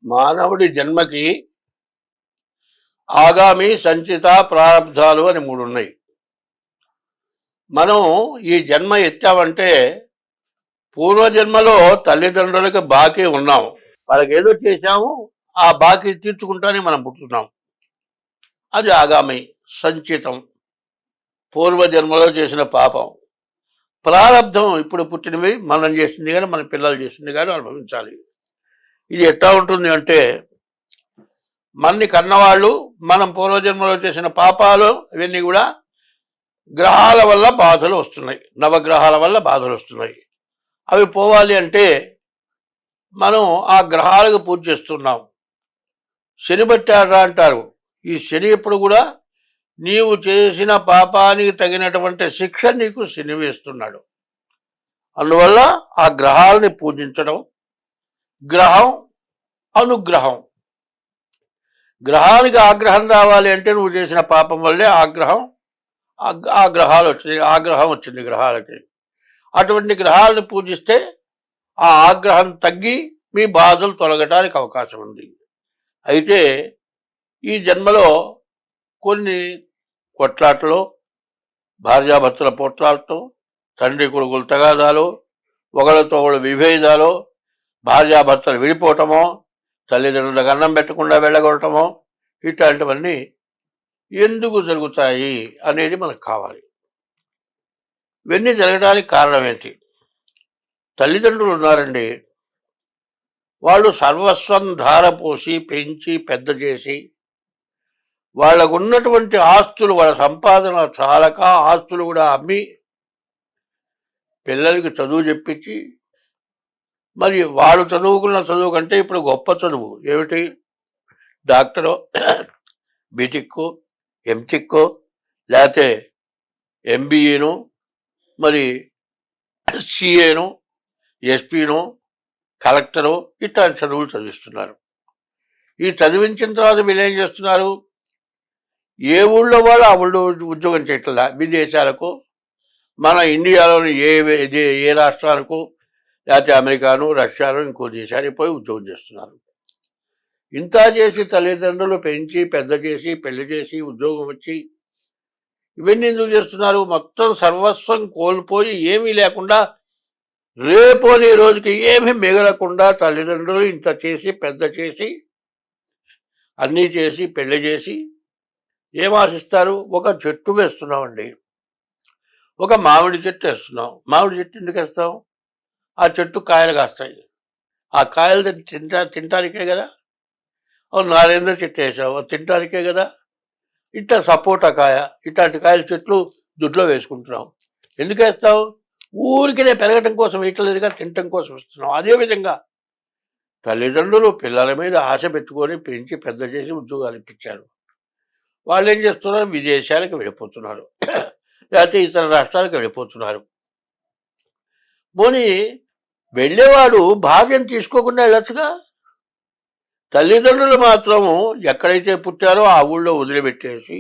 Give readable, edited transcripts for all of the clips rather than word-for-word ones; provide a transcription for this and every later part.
మానవుడి జన్మకి ఆగామి, సంచిత, ప్రారబ్ధాలు అని మూడు ఉన్నాయి. మనం ఈ జన్మ ఎత్తామంటే పూర్వజన్మలో తల్లిదండ్రులకు బాకీ ఉన్నాం. వాళ్ళకి ఏదో చేశాము, ఆ బాకీ తీర్చుకుంటానే మనం పుట్టుతున్నాం. అది ఆగామి, సంచితం, పూర్వజన్మలో చేసిన పాపం. ప్రారబ్ధం, ఇప్పుడు పుట్టినవి మనం చేసింది కానీ మన పిల్లలు చేసింది కానీ అనుభవించాలి. ఇది ఎట్లా ఉంటుంది అంటే, మనని కన్నవాళ్ళు మనం పూర్వజన్మలో చేసిన పాపాలు ఇవన్నీ కూడా గ్రహాల వల్ల బాధలు వస్తున్నాయి. నవగ్రహాల వల్ల బాధలు వస్తున్నాయి. అవి పోవాలి అంటే మనం ఆ గ్రహాలకు పూజ చేస్తున్నాం. శని పట్టారా అంటారు. ఈ శని ఎప్పుడు కూడా నీవు చేసిన పాపానికి తగినటువంటి శిక్ష నీకు శని వేస్తున్నాడు. అందువల్ల ఆ గ్రహాలని పూజించడం. గ్రహం అనుగ్రహం. గ్రహానికి ఆగ్రహం రావాలి అంటే నువ్వు చేసిన పాపం వల్లే ఆగ్రహం గ్రహాలు వచ్చింది. ఆగ్రహం వచ్చింది గ్రహాలకి. అటువంటి గ్రహాలను పూజిస్తే ఆ ఆగ్రహం తగ్గి మీ బాధలు తొలగటానికి అవకాశం ఉంది. అయితే ఈ జన్మలో కొన్ని కొట్లాటలు, భార్యాభర్తల పోట్లాటలు, తండ్రి కొడుకుల తగాదాలు, ఒకళ్ళతో ఒకళ్ళు విభేదాలు, భార్యాభర్తలు విడిపోవటమో, తల్లిదండ్రులకు అన్నం పెట్టకుండా వెళ్ళగొట్టమో, ఇట్లాంటివన్నీ ఎందుకు జరుగుతాయి అనేది మనకు కావాలి. ఇవన్నీ జరగడానికి కారణం ఏంటి? తల్లిదండ్రులు ఉన్నారండి, వాళ్ళు సర్వస్వం ధారపోసి పెంచి పెద్ద చేసి వాళ్ళకు ఉన్నటువంటి ఆస్తులు, వాళ్ళ సంపాదన చాలక ఆస్తులు కూడా అమ్మి పిల్లలకి చదువు చెప్పించి, మరి వాళ్ళు చదువుకున్న చదువు కంటే ఇప్పుడు గొప్ప చదువు ఏమిటి? డాక్టరో, బీటెక్కో, ఎంటెక్కో, లేకపోతే ఎంబీఏనో, మరి సిఏనో, ఎస్పీనో, కలెక్టరో ఇట్లాంటి చదువులు చదివిస్తున్నారు. ఈ చదివించిన తర్వాత వీళ్ళు ఏం చేస్తున్నారు? ఏ ఊళ్ళో వాళ్ళు ఆ ఊళ్ళో ఉద్యోగం చేయట్లా. విదేశాలకు, మన ఇండియాలోని ఏ రాష్ట్రాలకు, లేకపోతే అమెరికాను, రష్యాను, ఇంకో దేశానికి పోయి ఉద్యోగం చేస్తున్నారు. ఇంత చేసి తల్లిదండ్రులు పెంచి పెద్ద చేసి పెళ్లి చేసి ఉద్యోగం వచ్చి ఇవన్నీ ఎందుకు చేస్తున్నారు? మొత్తం సర్వస్వం కోల్పోయి ఏమీ లేకుండా, రేపోని రోజుకి ఏమీ మిగలకుండా తల్లిదండ్రులు ఇంత చేసి పెద్ద చేసి అన్నీ చేసి పెళ్లి చేసి ఏం ఆశిస్తారు? ఒక చెట్టు వేస్తున్నామండి, ఒక మామిడి చెట్టు వేస్తున్నాం. మామిడి చెట్టు ఎందుకు వేస్తాం? ఆ చెట్టు కాయలు కాస్తాయి. ఆ కాయలు తింటానికే కదా. నారేంద్ర చెట్టు వేసావు, తింటానికే కదా. ఇట్లా సపోటా కాయ, ఇట్లాంటి కాయల చెట్లు దుడ్లో వేసుకుంటున్నాం. ఎందుకు వేస్తావు? ఊరికినే పెరగటం కోసం వేయట్లేదుగా, తినటం కోసం ఇస్తున్నాం. అదేవిధంగా తల్లిదండ్రులు పిల్లల మీద ఆశ పెట్టుకొని పెంచి పెద్ద చేసి ఉద్యోగాలు ఇప్పించారు. వాళ్ళు ఏం చేస్తున్నారు? విదేశాలకు వెళ్ళిపోతున్నారు, లేకపోతే ఇతర రాష్ట్రాలకు వెళ్ళిపోతున్నారు. పోనీ వెళ్ళేవాడు భార్యను తీసుకోకుండా వెళ్ళొచ్చుగా. తల్లిదండ్రులు మాత్రము ఎక్కడైతే పుట్టారో ఆ ఊళ్ళో వదిలిపెట్టేసి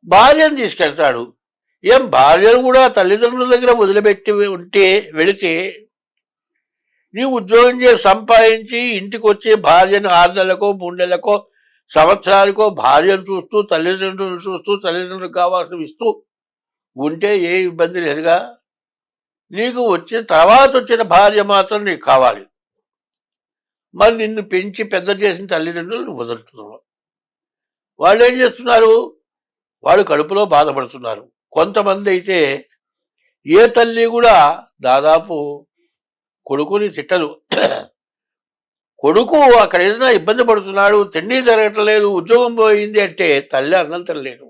భార్యను తీసుకెళ్తాడు. ఏం భార్యను కూడా తల్లిదండ్రుల దగ్గర వదిలిపెట్టి వెళితే నీ ఉద్యోగం చేసి సంపాదించి ఇంటికి వచ్చి భార్యను 6 నెలలకో 3 నెలలకో సంవత్సరానికో భార్యను చూస్తూ తల్లిదండ్రులను చూస్తూ తల్లిదండ్రులకు కావాల్సినవి ఇస్తూ ఉంటే ఏ ఇబ్బంది లేదుగా. నీకు తర్వాత వచ్చిన భార్య మాత్రం నీకు కావాలి. మరి నిన్ను పెంచి పెద్ద చేసిన తల్లిదండ్రులు నువ్వు వదులుతున్నావు. వాళ్ళు ఏం చేస్తున్నారు? వాళ్ళు కడుపులో బాధపడుతున్నారు. కొంతమంది అయితే ఏ తల్లి కూడా దాదాపు కొడుకుని తిట్టదు. కొడుకు అక్కడ ఏదైనా ఇబ్బంది పడుతున్నాడు, తిండి జరగట్లేదు, ఉద్యోగం పోయింది అంటే తల్లి అన్నం తినలేరు,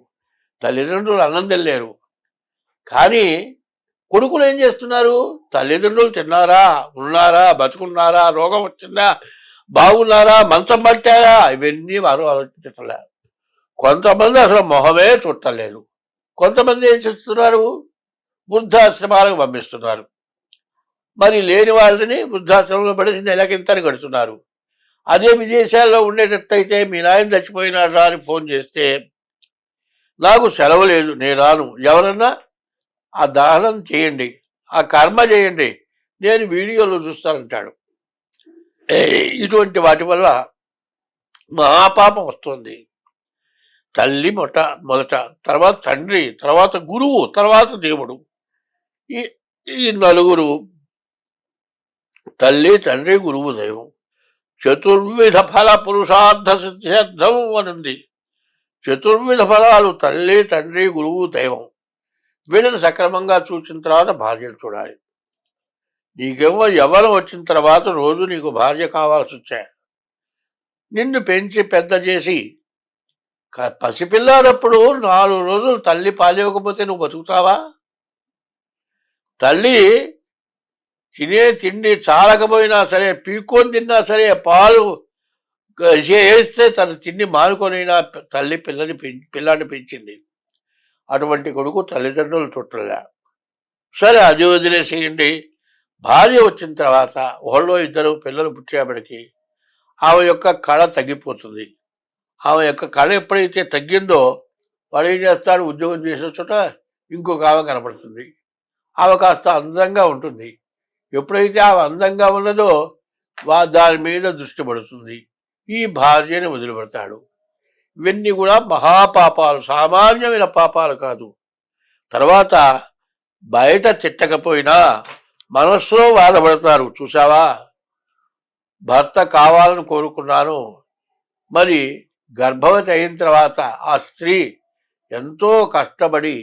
తల్లిదండ్రులు అన్నం తినలేరు. కానీ కొడుకులు ఏం చేస్తున్నారు? తల్లిదండ్రులు తిన్నారా, ఉన్నారా, బతుకున్నారా, రోగం వచ్చిందా, బాగున్నారా, మంచం పట్టారా, ఇవన్నీ వారు ఆలోచించట్లే. కొంతమంది అసలు మొహమే చుట్టలేరు. కొంతమంది ఏం చేస్తున్నారు? వృద్ధాశ్రమాలకు పంపిస్తున్నారు. మరి లేని వాళ్ళని వృద్ధాశ్రమంలో పడేసి నెలకింతని గడుతున్నారు. అదే విదేశాల్లో ఉండేటట్టయితే మీ నాయన చచ్చిపోయినారా అని ఫోన్ చేస్తే నాకు సెలవు లేదు, నేను రాను, ఎవరన్నా ఆ దహనం చేయండి, ఆ కర్మ చేయండి, నేను వీడియోలో చూస్తానంటాడు. ఇటువంటి వాటి వల్ల మహాపాపం వస్తుంది. తల్లి మొదట, తర్వాత తండ్రి, తర్వాత గురువు, తర్వాత దేవుడు. ఈ ఈ నలుగురు, తల్లి, తండ్రి, గురువు, దైవం. చతుర్విధ ఫల పురుషార్థ సిద్ధ్యర్థం అనుంది. చతుర్విధ ఫలాలు తల్లి, తండ్రి, గురువు, దైవం. వీళ్ళని సక్రమంగా చూసిన తర్వాత భార్యను చూడాలి. నీకేమో ఎవరు వచ్చిన తర్వాత రోజు నీకు భార్య కావాల్సి వచ్చా. నిన్ను పెంచి పెద్ద చేసి పసిపిల్లాడప్పుడు 4 రోజులు తల్లి పాలివ్వకపోతే నువ్వు బతుకుతావా? తల్లి తినే తిండి చాలకపోయినా సరే, పీక్కొని తిన్నా సరే, పాలు వేస్తే తన తిండి మానుకొనైనా తల్లి పిల్లాన్ని పెంచింది. అటువంటి కొడుకు తల్లిదండ్రులు చుట్టలే. సరే, అది వదిలేసేయండి. భార్య వచ్చిన తర్వాత ఒకళ్ళు ఇద్దరు పిల్లలు పుట్టేపటికి ఆమె యొక్క కళ తగ్గిపోతుంది. ఆమె యొక్క కళ ఎప్పుడైతే తగ్గిందో వాడు ఏం చేస్తాడు? ఉద్యోగం చేసే చోట ఇంకొక ఆమె కనపడుతుంది. ఆమె కాస్త అందంగా ఉంటుంది. ఎప్పుడైతే ఆమె అందంగా ఉన్నదో దాని మీద దృష్టి పడుతుంది. ఈ భార్యని వదిలిపెడతాడు. ఇవన్నీ కూడా మహాపాపాలు, సామాన్యమైన పాపాలు కాదు. తర్వాత బయట తిట్టకపోయినా మనస్సులో బాధపడతారు. చూసావా, భర్త కావాలని కోరుకున్నాను, మరి గర్భవతి అయిన తర్వాత ఆ స్త్రీ ఎంతో కష్టపడి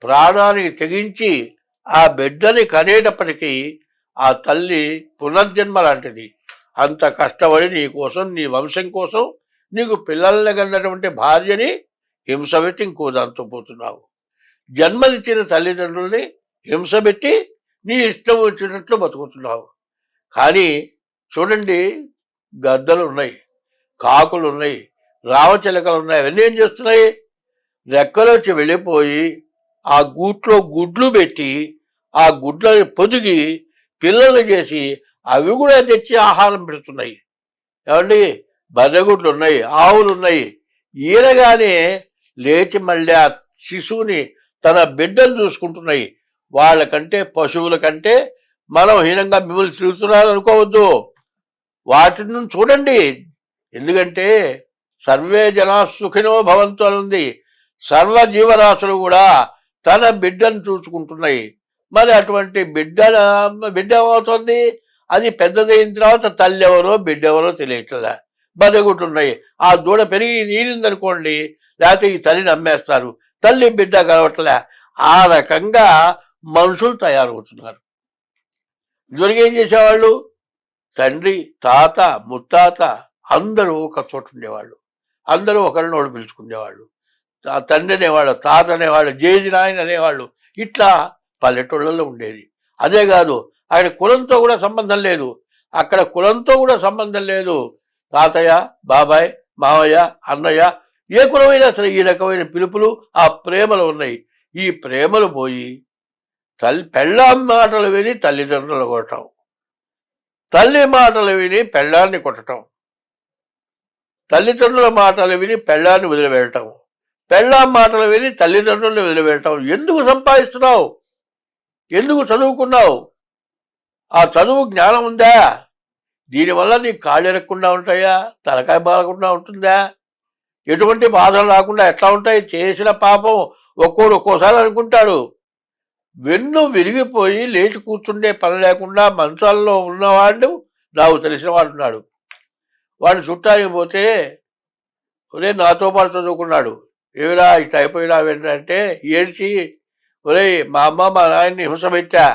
ప్రాణానికి తెగించి ఆ బిడ్డని కనేటప్పటికీ ఆ తల్లి పునర్జన్మ లాంటిది. అంత కష్టపడి నీ కోసం, నీ వంశం కోసం, నీకు పిల్లల్ని కన్నటువంటి భార్యని హింసపెట్టి ఇంకో దాంతో పోతున్నావు. జన్మనిచ్చిన తల్లిదండ్రుల్ని హింసపెట్టి నీ ఇష్టం వచ్చినట్లు బతుకుతున్నావు. కానీ చూడండి, గద్దలు ఉన్నాయి, కాకులు ఉన్నాయి, రామచిలకలు ఉన్నాయి. అవన్నీ ఏం చేస్తున్నాయి? రెక్కలోంచి వెళ్ళిపోయి ఆ గూట్లో గుడ్లు పెట్టి ఆ గుడ్లని పొదిగి పిల్లలు చేసి అవి కూడా తెచ్చి ఆహారం పెడుతున్నాయి. ఏమండి, బర్రెగుడ్లు ఉన్నాయి, ఆవులు ఉన్నాయి. ఈయనగానే లేచి మళ్ళీ ఆ శిశువుని, తన బిడ్డను చూసుకుంటున్నాయి. వాళ్ళకంటే, పశువుల కంటే మనం హీనంగా మిమ్మల్ని తిరుగుతున్నారు అనుకోవద్దు. వాటిని చూడండి. ఎందుకంటే సర్వే జనా సుఖినో భవంతు అని ఉంది. సర్వ జీవరాశులు కూడా తన బిడ్డను చూసుకుంటున్నాయి. మరి అటువంటి బిడ్డ ఏమవుతుంది? అది పెద్దదైన తర్వాత తల్లి ఎవరో బిడ్డ ఎవరో తెలియట్లే. బర్రెగుడ్లున్నాయి, ఆ దూడ పెరిగి నీరిందనుకోండి, లేకపోతే ఈ తల్లిని అమ్మేస్తారు, తల్లి బిడ్డ కలవట్లే. ఆ రకంగా మనుషులు తయారవుతున్నారు. ఇదివరకు ఏం చేసేవాళ్ళు? తండ్రి, తాత, ముత్తాత అందరూ ఒక చోట ఉండేవాళ్ళు. అందరూ ఒకరినోడు పిలుచుకునేవాళ్ళు. తండ్రి అనేవాళ్ళు, తాత అనేవాళ్ళు, జేజి నాయన అనేవాళ్ళు. ఇట్లా పల్లెటూళ్ళలో ఉండేది. అదే కాదు, అక్కడ కులంతో కూడా సంబంధం లేదు. అక్కడ కులంతో కూడా సంబంధం లేదు. తాతయ్య, బాబాయ్, మావయ్య, అన్నయ్య, ఏ కులమైనా సరే ఈ రకమైన పిలుపులు, ఆ ప్రేమలు ఉన్నాయి. ఈ ప్రేమలు పోయి పెళ్ళాం మాటలు విని తల్లిదండ్రులు కొట్టడం, తల్లి మాటలు విని పెళ్ళాన్ని కొట్టడం, తల్లిదండ్రుల మాటలు విని పెళ్ళాన్ని వదిలిపెట్టడం, పెళ్ళాం మాటలు విని తల్లిదండ్రుల్ని వదిలిపెట్టడం. ఎందుకు సంపాదిస్తున్నావు? ఎందుకు చదువుకున్నావు? ఆ చదువు జ్ఞానం ఉందా? దీనివల్ల నీకు కాళ్ళు ఎరగకుండా ఉంటాయా? తలకాయ బాగకుండా ఉంటుందా? ఎటువంటి బాధలు రాకుండా ఎట్లా ఉంటాయి? చేసిన పాపం ఒక్కోసారి అనుకుంటాడు. వెన్ను విరిగిపోయి లేచి కూర్చుండే పని లేకుండా మంచాల్లో ఉన్నవాడు నాకు తెలిసిన వాడు ఉన్నాడు. వాడు చుట్టానికి పోతే, ఒరే నాతో పాటు చదువుకున్నాడు, ఏమిరా ఇట్లా అయిపోయినా ఏంటంటే ఏడ్చి, ఒరే మా అమ్మ మా నాయన్ని హింస పెట్టా,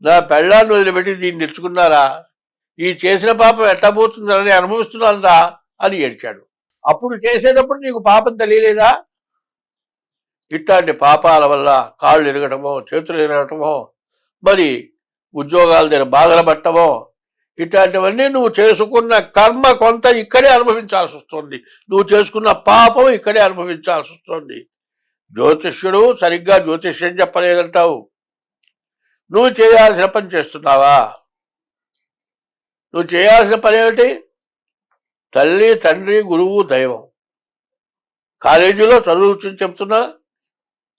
నా పెళ్ళాన్ని వదిలిపెట్టి దీన్ని తెచ్చుకున్నారా, ఈ చేసిన పాపం ఎట్లా పోతుందని అనుభవిస్తున్నారా అని ఏడ్చాడు. అప్పుడు చేసేటప్పుడు నీకు పాపం తెలియలేదా? ఇట్లాంటి పాపాల వల్ల కాళ్ళు ఎరగటమో, చేతులు ఎరగటమో, మరి ఉద్యోగాల దగ్గర బాధలు పట్టమో, ఇట్లాంటివన్నీ నువ్వు చేసుకున్న కర్మ కొంత ఇక్కడే అనుభవించాల్సి వస్తుంది. నువ్వు చేసుకున్న పాపం ఇక్కడే అనుభవించాల్సి వస్తుంది. జ్యోతిష్యుడు సరిగ్గా జ్యోతిష్యం చెప్పలేదంటావు. నువ్వు చేయాల్సిన పని చేస్తున్నావా? నువ్వు చేయాల్సిన పని ఏమిటి? తల్లి, తండ్రి, గురువు, దైవం. కాలేజీలో చదువు చెప్తున్నా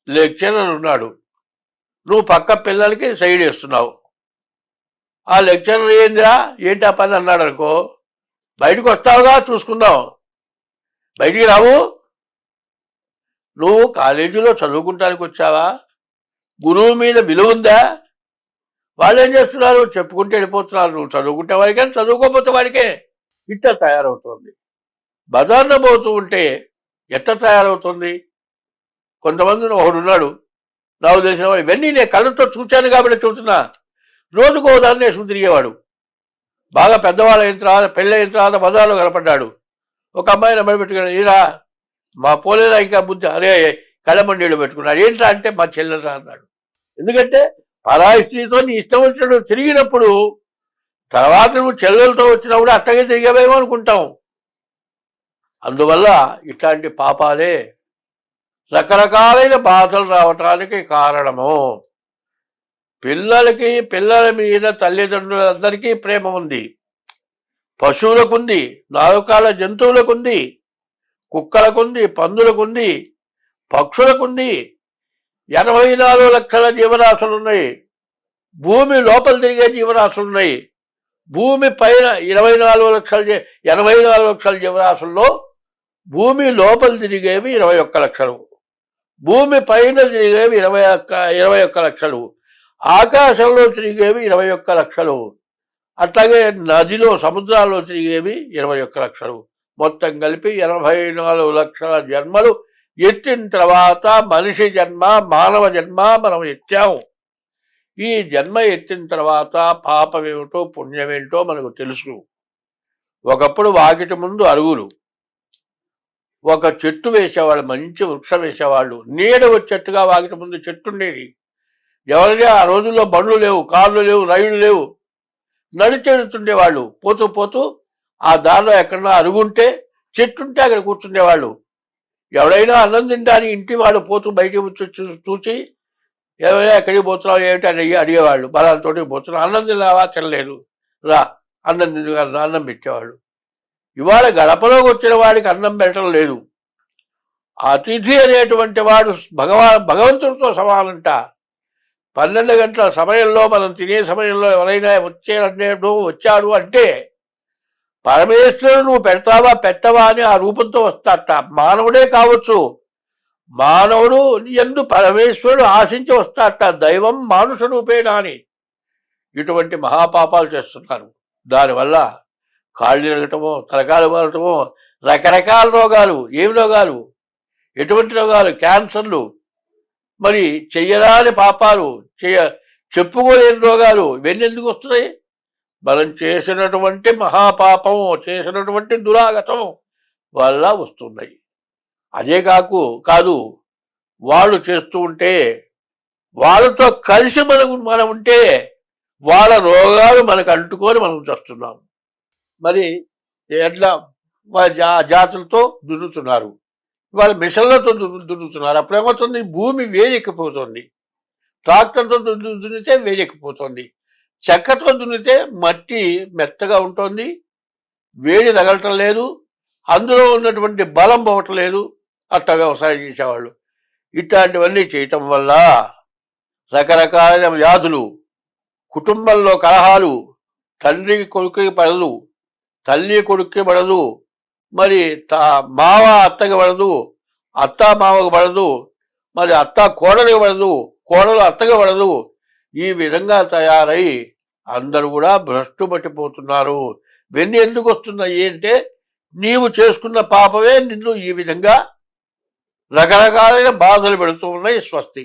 లెక్చరర్ ఉన్నాడు, నువ్వు పక్క పిల్లలకి సైడ్ వేస్తున్నావు. ఆ లెక్చరర్ ఏందిరా ఏంటి ఆ పని అన్నాడు అనుకో, బయటకు వస్తావుగా చూసుకుందాం, బయటికి రావు, నువ్వు కాలేజీలో చదువుకుంటానికి వచ్చావా, గురువు మీద విలువ ఉందా, వాళ్ళు ఏం చేస్తున్నారు చెప్పుకుంటే వెళ్ళిపోతున్నారు, నువ్వు చదువుకుంటే వాడికే చదువుకోకపోతే వాడికే. ఇట్లా తయారవుతుంది. బజార్న పోతూ ఉంటే ఎట్లా తయారవుతుంది. కొంతమంది ఒకడున్నాడు నాకు తెలిసిన వాడు, ఇవన్నీ నేను కళ్ళతో చూశాను కాబట్టి చెబుతున్నా. రోజుకో దాన్ని వేసుకుని తిరిగేవాడు. బాగా పెద్దవాళ్ళు అయిన తర్వాత పెళ్ళి అయిన తర్వాత బజార్లో కనపడ్డాడు. ఒక అమ్మాయిని అమ్మాయి పెట్టుకున్నాడు, ఈరా మా పోలేరా ఇంకా బుద్ధి, అరే కళ్ళమండీళ్ళు పెట్టుకున్నాడు, ఏంట్రా అంటే మా చెల్లెలరా అన్నాడు. ఎందుకంటే పరాయి స్త్రీతో నీ ఇష్టం వచ్చినట్టు తిరిగినప్పుడు తర్వాత నువ్వు చెల్లెలతో వచ్చినప్పుడు అట్టగే తిరిగేవేమో అనుకుంటాం. అందువల్ల ఇట్లాంటి పాపాలే రకరకాలైన బాధలు రావటానికి కారణము. పిల్లల మీద తల్లిదండ్రులందరికీ ప్రేమ ఉంది, పశువులకుంది, నాలుకాల జంతువులకుంది, కుక్కలకుంది, పందులకుంది, పక్షులకుంది. 84 లక్షల జీవరాశులున్నాయి. భూమి లోపల తిరిగే జీవరాశులున్నాయి. భూమి పైన 84 లక్షల జీవరాశుల్లో భూమి లోపల తిరిగేవి 21 లక్షలు, భూమి పైన తిరిగేవి 21 లక్షలు, ఆకాశంలో తిరిగేవి 21 లక్షలు, అట్లాగే నదిలో సముద్రాల్లో తిరిగేవి 21 లక్షలు. మొత్తం కలిపి 84 లక్షల జన్మలు ఎత్తిన తర్వాత మనిషి జన్మ, మానవ జన్మ మనం ఎత్తాము. ఈ జన్మ ఎత్తిన తర్వాత పాపమేమిటో పుణ్యమేమిటో మనకు తెలుసు. ఒకప్పుడు వాకిటి ముందు అరుగులు, ఒక చెట్టు వేసేవాళ్ళు, మంచి వృక్షం వేసేవాళ్ళు, నీడ వచ్చేట్టుగా వాకిటి ముందు చెట్టు ఉండేది. ఎవరిని ఆ రోజుల్లో బండ్లు లేవు, కార్లు లేవు, రైళ్లు లేవు, నడిచెడుతుండేవాళ్ళు. పోతూ పోతూ ఆ దారిలో ఎక్కడన్నా అరుగుంటే చెట్టుంటే అక్కడ కూర్చుండేవాళ్ళు. ఎవడైనా అన్నం తింటానికి ఇంటి వాళ్ళు పోతూ బయటికి చూసి ఏమైనా ఎక్కడికి పోతున్నావు ఏమిటి అని అడిగేవాళ్ళు. బలాలతోటి పోతున్నావు, అన్నం తిన్నావా, తినలేదు, రా అన్నం తిని అన్నం పెట్టేవాళ్ళు. ఇవాళ గడపలోకి వచ్చిన వాడికి అన్నం పెట్టడం లేదు. అతిథి అనేటువంటి వాడు భగవంతుడితో సమానంట. 12 గంటల సమయంలో మనం తినే సమయంలో ఎవరైనా వచ్చాడు అంటే పరమేశ్వరుడు నువ్వు పెడతావా పెట్టవా అని ఆ రూపంతో వస్తాట. మానవుడే కావచ్చు, మానవుడు యందు పరమేశ్వరుడు ఆశించి వస్తాట, దైవం మానుష రూపేణా అని. ఇటువంటి మహాపాపాలు చేస్తున్నారు. దానివల్ల కాళ్ళు తిరగటమో, తలకాలు మారటమో, రకరకాల రోగాలు. ఏమి రోగాలు, ఎటువంటి రోగాలు, క్యాన్సర్లు, మరి చెయ్యరాని పాపాలు, చెప్పుకోలేని రోగాలు. ఇవన్నీ ఎందుకు వస్తున్నాయి? మనం చేసినటువంటి మహాపాపం, చేసినటువంటి దురాగతం వల్ల వస్తున్నాయి. అదే కాదు వాళ్ళు చేస్తూ ఉంటే, వాళ్ళతో కలిసి మనం ఉంటే వాళ్ళ రోగాలు మనకు అంటుకొని మనం చేస్తున్నాం. మరి ఎట్లా జాతులతో దున్నుతున్నారు, వాళ్ళ మిషన్లతో దున్నుతున్నారు. అప్పుడేమవుతుంది, భూమి వేడెక్కిపోతుంది. ట్రాక్టర్తో దున్నితే వేడెక్కిపోతుంది, చెక్కతో దున్నితే మట్టి మెత్తగా ఉంటుంది, వేడి తగలటం లేదు, అందులో ఉన్నటువంటి బలం పోవటం లేదు. అట్లా వ్యవసాయం చేసేవాళ్ళు. ఇట్లాంటివన్నీ చేయటం వల్ల రకరకాలైన వ్యాధులు, కుటుంబంలో కలహాలు, తండ్రికి కొడుకుకి పడదు, తల్లి కొడుక్కి పడదు, మరి మావ అత్తకి పడదు, అత్త మావకు పడదు, మరి అత్త కోడలికి పడదు, కోడలు అత్తకి పడదు. ఈ విధంగా తయారై అందరూ కూడా భ్రష్టు పట్టిపోతున్నారు. ఇవన్నీ ఎందుకు వస్తున్నాయి అంటే నీవు చేసుకున్న పాపమే నిన్ను ఈ విధంగా రకరకాలైన బాధలు పెడుతూ ఉన్నాయి. స్వస్తి.